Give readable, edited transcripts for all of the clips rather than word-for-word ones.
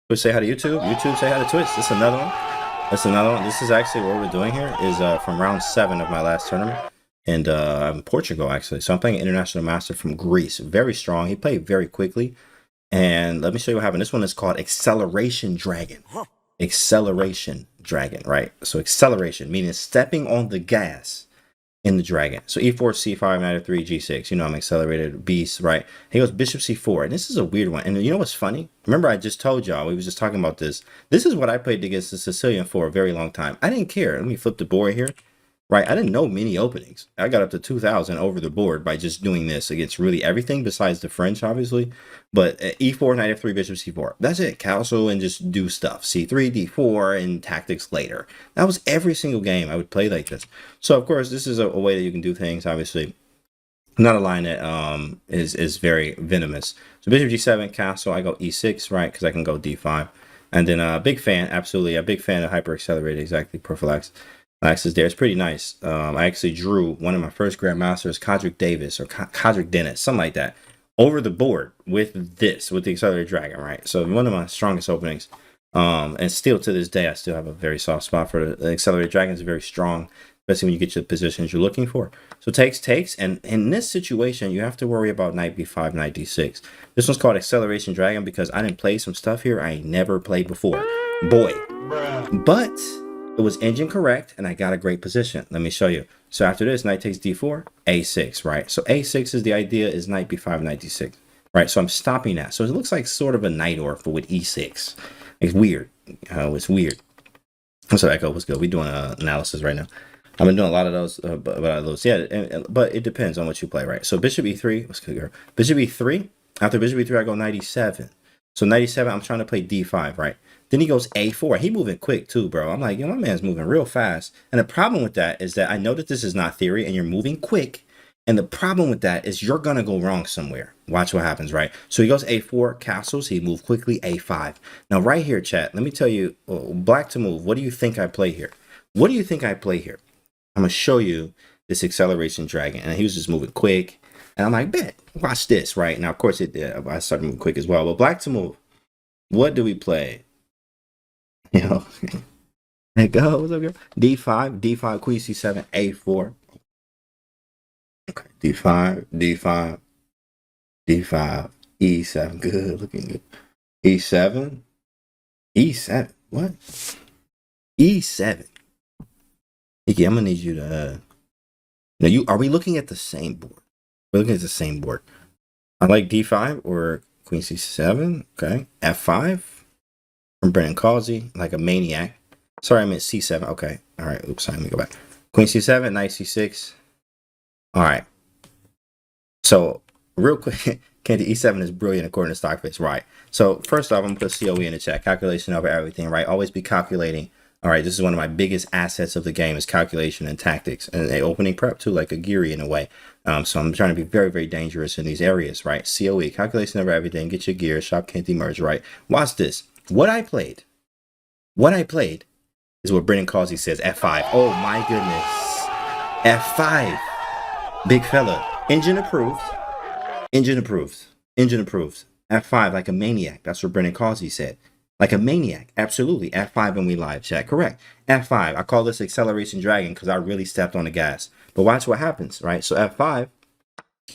Twitch say hi to YouTube. YouTube say hi to Twitch. This is another one. That's another one. This is actually what we're doing here is from round 7 of my last tournament. And in Portugal, actually. So I'm playing an international master from Greece. Very strong. He played very quickly. And let me show you what happened. This one is called Acceleration Dragon. Acceleration Dragon, right? So acceleration, meaning stepping on the gas in the dragon. So e4, c5, knight f3, g6. You know, I'm accelerated beast, right? He goes bishop c4. And this is a weird one. And you know what's funny? Remember, I just told y'all, we was just talking about this. This is what I played against the Sicilian for a very long time. I didn't care. Let me flip the board here. Right, I didn't know many openings. I got up to 2,000 over the board by just doing this against really everything besides the French, obviously. But e4, knight f3, bishop c4. That's it. Castle and just do stuff. c3, d4, and tactics later. That was every single game I would play like this. So, of course, this is a way that you can do things, obviously. Not a line that is very venomous. So bishop g7, castle, I go e6, right, because I can go d5. And then a big fan, absolutely, a big fan of hyper accelerated, exactly, Prophylax. Is there. It's pretty nice. I actually drew one of my first grandmasters, Codric Davis or Codric Dennis, something like that, over the board with this, with the Accelerated Dragon, right? So one of my strongest openings. And still to this day, I still have a very soft spot for the Accelerated Dragon. Is very strong, especially when you get to the positions you're looking for. So takes. And in this situation, you have to worry about knight b5, knight d6. This one's called Acceleration Dragon because I didn't play some stuff here I never played before. Boy. But it was engine correct, and I got a great position. Let me show you. So after this, knight takes d4, a6, right? So a6 is the idea is knight b5, knight d6, right? So I'm stopping that. So it looks like sort of a knight orb, but with e6. It's weird. It's weird. So Echo, what's good? We're doing analysis right now. I've been doing a lot of those, but it depends on what you play, right? So bishop e3, what's good, girl? Bishop e3. After bishop e3, I go knight e7. So knight e7, I'm trying to play d5, right? Then he goes a4. He moving quick too, bro. I'm like, yo, my man's moving real fast. And the problem with that is that I know that this is not theory and you're moving quick. And the problem with that is you're going to go wrong somewhere. Watch what happens, right? So he goes a4, castles. He moved quickly, a5. Now, right here, chat, let me tell you, black to move. What do you think I play here? What do you think I play here? I'm going to show you this acceleration dragon. And he was just moving quick. And I'm like, bet, watch this, right? Now, of course, I started moving quick as well. But black to move. What do we play? Yo, there go. What's up, girl? D5, queen c7, a4. Okay, d5, e7. Good, looking good. e7. What? e7. Okay, I'm gonna need you to. Are we looking at the same board? We're looking at the same board. I like d5 or queen c7. Okay, f5. From Brennan Causey, like a maniac. Sorry, I meant c7. Okay. All right. Oops. Sorry, let me go back. Queen c7, knight c6. All right. So, real quick, Canty, e7 is brilliant according to Stockfish. Right. So, first off, I'm going to put COE in the chat. Calculation over everything, right? Always be calculating. All right. This is one of my biggest assets of the game is calculation and tactics. And a opening prep, too, like a Geary in a way. So, I'm trying to be very, very dangerous in these areas, right? COE, calculation over everything. Get your gear. Shop Canty merge, right? Watch this. What I played is what Brennan Causey says, F5. Oh my goodness. F5. Big fella. Engine approved. F5 like a maniac. That's what Brennan Causey said. Like a maniac. Absolutely. F5 and we live chat. Correct. F5. I call this acceleration dragon because I really stepped on the gas. But watch what happens, right? So F5,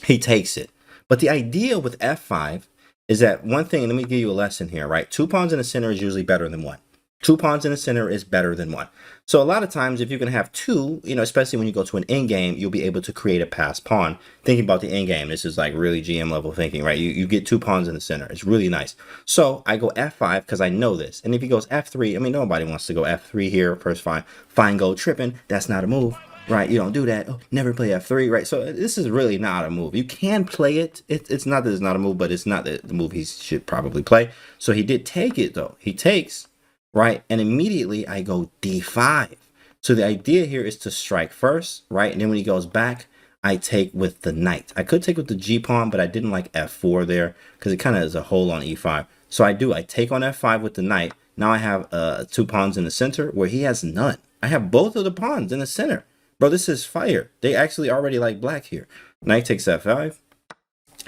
he takes it. But the idea with F5 is that one thing, let me give you a lesson here, right? 2 pawns in the center is usually better than 1. 2 pawns in the center is better than 1. So a lot of times, if you can have 2, especially when you go to an end game, you'll be able to create a passed pawn. Thinking about the end game, this is like really GM level thinking, right? You get 2 pawns in the center. It's really nice. So I go F5 because I know this. And if he goes F3, nobody wants to go F3 here. First fine gold tripping. That's not a move. Right, you don't do that. Oh, never play F3, right? So this is really not a move. You can play it. It's not that it's not a move, but it's not the move he should probably play. So he did take it, though. He takes, right? And immediately I go D5. So the idea here is to strike first, right? And then when he goes back, I take with the knight. I could take with the G pawn, but I didn't like F4 there because it kind of is a hole on E5. So I take on F5 with the knight. Now I have 2 pawns in the center where he has none. I have both of the pawns in the center. Bro, this is fire. They actually already like black here. Knight takes F5.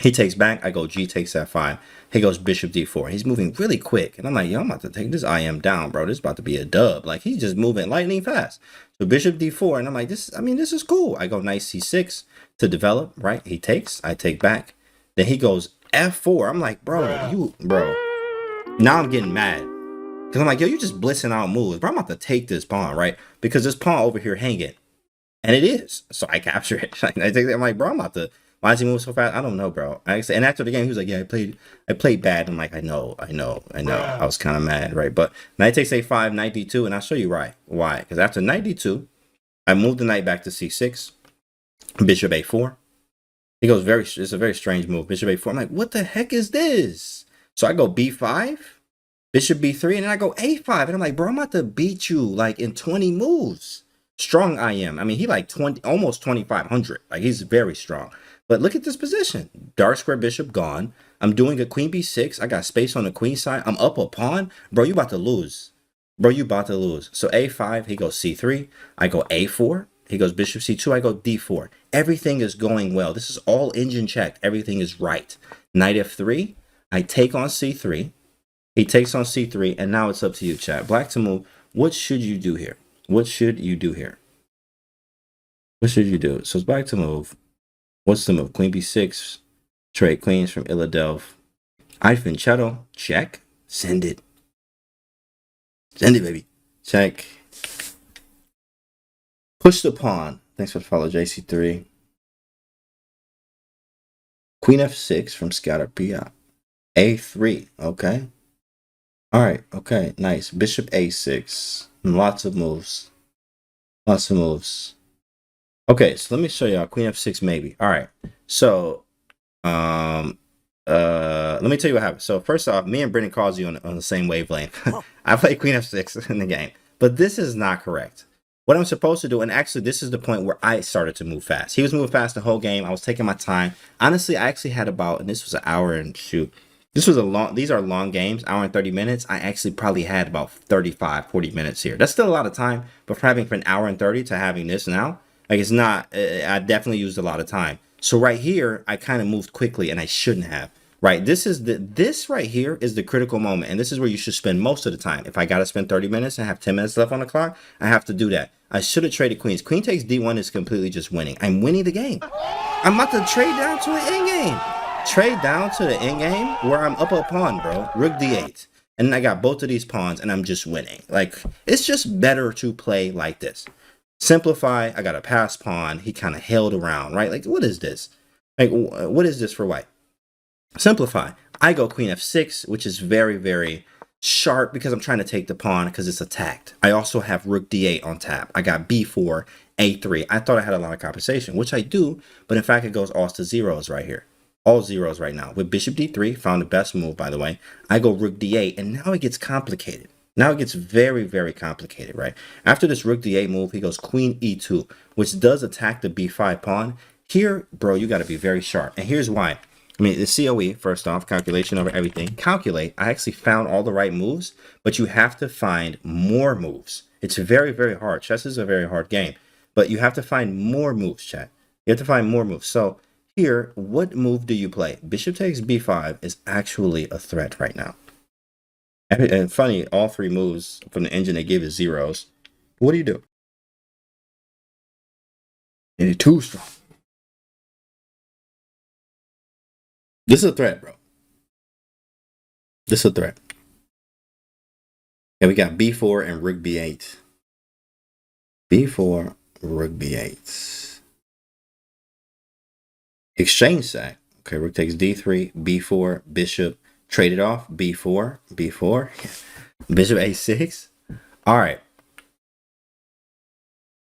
He takes back. I go G takes F5. He goes bishop D4. He's moving really quick. And I'm like, yo, I'm about to take this IM down, bro. This is about to be a dub. Like, he's just moving lightning fast. So bishop D4. And I'm like, this is cool. I go knight C6 to develop, right? He takes. I take back. Then he goes F4. I'm like, bro. Now I'm getting mad. Because I'm like, yo, you just blitzing out moves. Bro, I'm about to take this pawn, right? Because this pawn over here hanging. And it is. So I capture it. I take that. I'm like, bro, I'm about to... Why is he moving so fast? I don't know, bro. And after the game, he was like, yeah, I played bad. I'm like, I know. I was kind of mad, right? But knight takes A5, knight D2, and I'll show you why. Why? Because after knight D2, I moved the knight back to C6, bishop A4. He goes it's a very strange move, bishop A4. I'm like, what the heck is this? So I go B5, bishop B3, and then I go A5. And I'm like, bro, I'm about to beat you like in 20 moves. Strong I am. I mean, he like almost 2,500. Like, he's very strong. But look at this position. Dark square bishop gone. I'm doing a queen b6. I got space on the queen side. I'm up a pawn. Bro, you about to lose. Bro, you about to lose. So a5, he goes c3. I go a4. He goes bishop c2. I go d4. Everything is going well. This is all engine checked. Everything is right. Knight f3. I take on c3. He takes on c3. And now it's up to you, chat. Black to move. What should you do here? What should you do here? What should you do? So it's black to move. What's the move? Queen b6. Trade queens from Philadelphia. Finchetto. Check. Send it. Send it, baby. Check. Push the pawn. Thanks for the follow, JC3. Queen f6 from Scatter Pia. a3. Okay. All right. Okay. Nice. Bishop a6. Lots of moves. Lots of moves. Okay, so let me show y'all Queen f6 maybe. All right, so let me tell you what happened. So first off, me and Brendan Causey on the same wavelength. I play Queen f6 in the game, but this is not correct. What I'm supposed to do, and actually this is the point where I started to move fast. He was moving fast the whole game. I was taking my time. Honestly, I actually had about, and this was an hour and shoot. This was these are long games, hour and 30 minutes. I actually probably had about 35, 40 minutes here. That's still a lot of time, but from an hour and 30 to having this now, like, it's not, I definitely used a lot of time. So right here, I kind of moved quickly and I shouldn't have, right? This right here is the critical moment. And this is where you should spend most of the time. If I got to spend 30 minutes and have 10 minutes left on the clock, I have to do that. I should have traded queens. Queen takes D1 is completely just winning. I'm winning the game. I'm about to trade down to an end game. Trade down to the end game where I'm up a pawn, bro. Rook D8. And then I got both of these pawns and I'm just winning. Like, it's just better to play like this. Simplify. I got a pass pawn. He kind of held around, right? Like, what is this? Like, what is this for white? Simplify. I go queen f6, which is very, very sharp because I'm trying to take the pawn because it's attacked. I also have rook d8 on tap. I got b4, a3. I thought I had a lot of compensation, which I do, but in fact, it goes all to zeros right here. All zeros right now. With bishop d3, found the best move, by the way. I go rook d8, and now it gets complicated. Now it gets very, very complicated, right? After this rook d8 move, he goes queen e2, which does attack the b5 pawn. Here, bro, you got to be very sharp. And here's why. I mean, the COE, first off, calculation over everything. Calculate, I actually found all the right moves, but you have to find more moves. It's very, very hard. Chess is a very hard game, but you have to find more moves, chat. You have to find more moves. So here, what move do you play? Bishop takes b5 is actually a threat right now. And funny, all three moves from the engine they give is zeros. What do you do? And it's too strong. This is a threat, bro. This is a threat. And we got b4 and rook b8. b4, rook b8. Exchange sack. Okay, rook takes d3, b4, bishop. Trade it off, b4, b4, bishop a6. All right.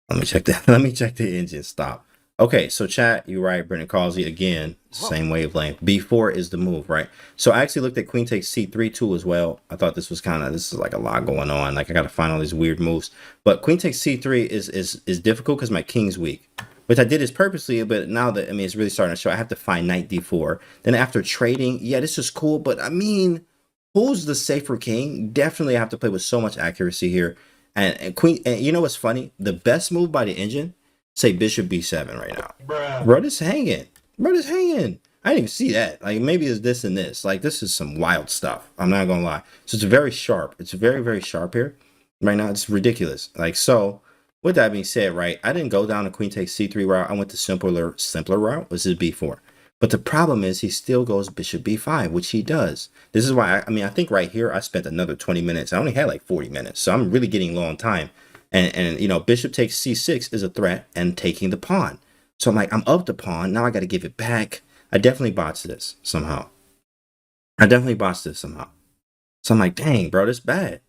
Let me check that. Let me check the engine. Stop. Okay, so chat, you're right, Brendan Causey, again, same wavelength. b4 is the move, right? So I actually looked at queen takes c3 too as well. I thought this is like a lot going on. Like, I got to find all these weird moves. But queen takes c3 is difficult because my king's weak. Which I did this purposely, but now that, I mean, it's really starting to show. I have to find knight d4. Then after trading, yeah, this is cool, but I mean, who's the safer king? Definitely have to play with so much accuracy here. And queen, and you know what's funny? The best move by the engine, say bishop b7 right now. Bro, this hanging. Bro, this hanging. I didn't even see that. Like, maybe it's this and this. Like, this is some wild stuff. I'm not gonna lie. So it's very sharp. It's very, very sharp here. Right now, it's ridiculous. Like, so with that being said, right, I didn't go down the queen takes c3 route. I went the simpler route, which is b4. But the problem is he still goes bishop b5, which he does. This is why, I think right here, I spent another 20 minutes. I only had like 40 minutes. So I'm really getting low on time. And you know, bishop takes c6 is a threat and taking the pawn. So I'm like, I'm up the pawn. Now I got to give it back. I definitely botched this somehow. So I'm like, dang, bro, this is bad.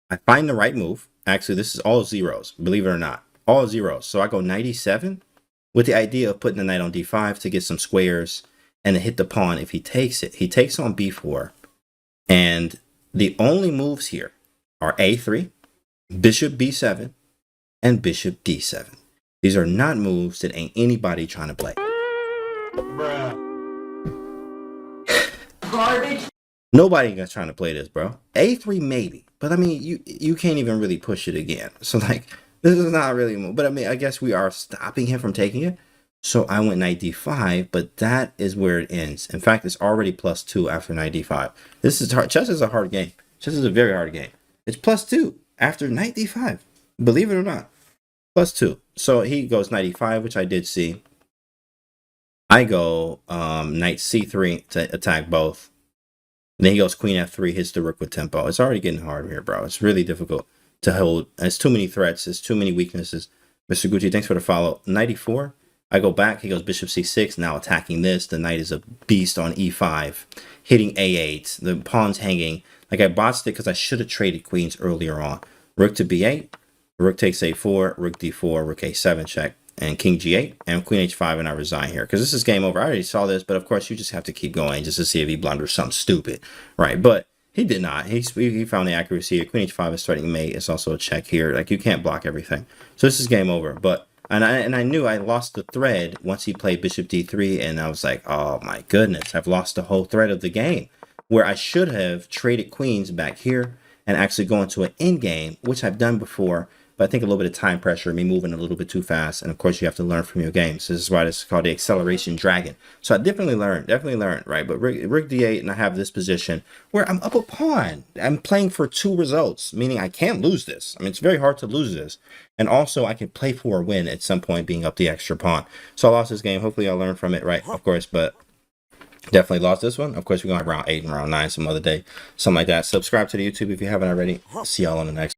I find the right move. Actually, this is all zeros, believe it or not. All zeros. So I go knight e7 with the idea of putting the knight on d5 to get some squares and to hit the pawn if he takes it. He takes on b4. And the only moves here are a3, bishop b7, and bishop d7. These are not moves that ain't anybody trying to play. Bruh. Garbage. Nobody gonna trying to play this, bro. A3 maybe, but I mean, you can't even really push it again. So like, this is not really a move. But I mean, I guess we are stopping him from taking it. So I went knight d5, but that is where it ends. In fact, it's already +2 after knight d5. This is hard. Chess is a hard game. Chess is a very hard game. It's +2 after knight d5. Believe it or not, +2. So he goes knight e5, which I did see. I go knight c3 to attack both. And then he goes queen f3, hits the rook with tempo. It's already getting hard here, bro. It's really difficult to hold. It's too many threats. It's too many weaknesses. Mr. Gucci, thanks for the follow. Knight e4. I go back. He goes bishop c6. Now attacking this. The knight is a beast on e5. Hitting a8. The pawn's hanging. Like, I botched it because I should have traded queens earlier on. Rook to b8. Rook takes a4. Rook d4. Rook a7 check. And king g8 and queen h5, and I resign here because this is game over. I already saw this, but of course you just have to keep going just to see if he blunders something stupid, right? But he did not. He found the accuracy here. Queen h5 is threatening mate. It's also a check here. Like, you can't block everything. So this is game over. But and I knew I lost the thread once he played bishop d3, and I was like, oh my goodness, I've lost the whole thread of the game, where I should have traded queens back here and actually go into an end game, which I've done before. But I think a little bit of time pressure, me moving a little bit too fast. And of course, you have to learn from your games. This is why this is called the acceleration dragon. So I definitely learned, right? But rook d8, and I have this position where I'm up a pawn. I'm playing for 2 results, meaning I can't lose this. I mean, it's very hard to lose this. And also, I can play for a win at some point, being up the extra pawn. So I lost this game. Hopefully, I'll learn from it, right? Of course, but definitely lost this one. Of course, we're going to have round 8 and round 9 some other day. Something like that. Subscribe to the YouTube if you haven't already. See y'all on the next.